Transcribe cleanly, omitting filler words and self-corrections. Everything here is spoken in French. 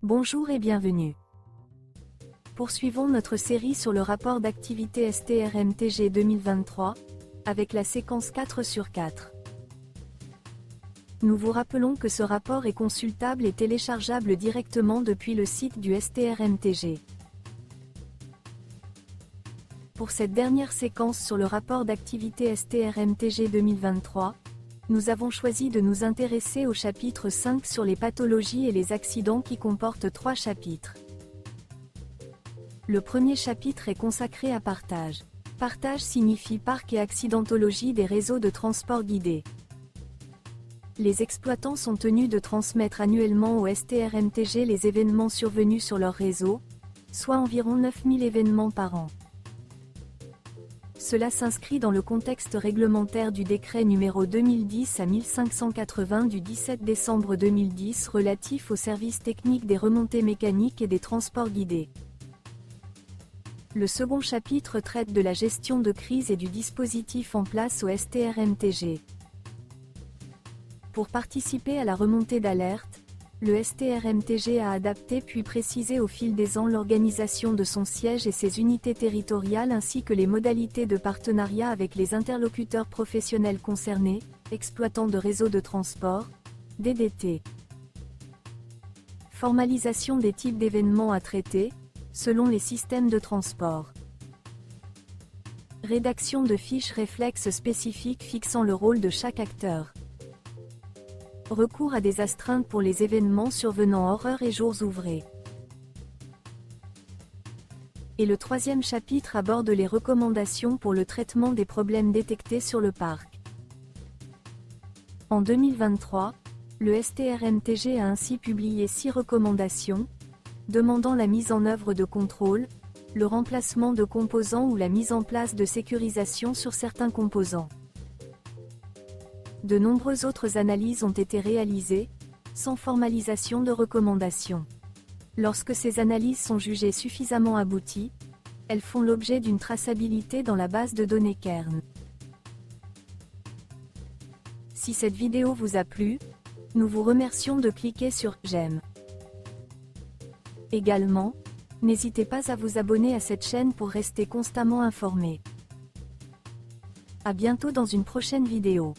Bonjour et bienvenue. Poursuivons notre série sur le rapport d'activité STR-MTG 2023, avec la séquence 4 sur 4. Nous vous rappelons que ce rapport est consultable et téléchargeable directement depuis le site du STR-MTG. Pour cette dernière séquence sur le rapport d'activité STR-MTG 2023, nous avons choisi de nous intéresser au chapitre 5 sur les pathologies et les accidents qui comporte 3 chapitres. Le premier chapitre est consacré à partage. Partage signifie parc et accidentologie des réseaux de transport guidés. Les exploitants sont tenus de transmettre annuellement au STR-MTG les événements survenus sur leur réseau, soit environ 9000 événements par an. Cela s'inscrit dans le contexte réglementaire du décret numéro 2010/1580 du 17 décembre 2010 relatif aux services techniques des remontées mécaniques et des transports guidés. Le second chapitre traite de la gestion de crise et du dispositif en place au STR-MTG. Pour participer à la remontée d'alerte, le STR-MTG a adapté puis précisé au fil des ans l'organisation de son siège et ses unités territoriales ainsi que les modalités de partenariat avec les interlocuteurs professionnels concernés, exploitants de réseaux de transport, DDT. Formalisation des types d'événements à traiter, selon les systèmes de transport. Rédaction de fiches réflexes spécifiques fixant le rôle de chaque acteur. Recours à des astreintes pour les événements survenant hors heures et jours ouvrés. Et le troisième chapitre aborde les recommandations pour le traitement des problèmes détectés sur le parc. En 2023, le STR-MTG a ainsi publié 6 recommandations, demandant la mise en œuvre de contrôles, le remplacement de composants ou la mise en place de sécurisation sur certains composants. De nombreuses autres analyses ont été réalisées, sans formalisation de recommandations. Lorsque ces analyses sont jugées suffisamment abouties, elles font l'objet d'une traçabilité dans la base de données Kern. Si cette vidéo vous a plu, nous vous remercions de cliquer sur « J'aime ». Également, n'hésitez pas à vous abonner à cette chaîne pour rester constamment informé. À bientôt dans une prochaine vidéo.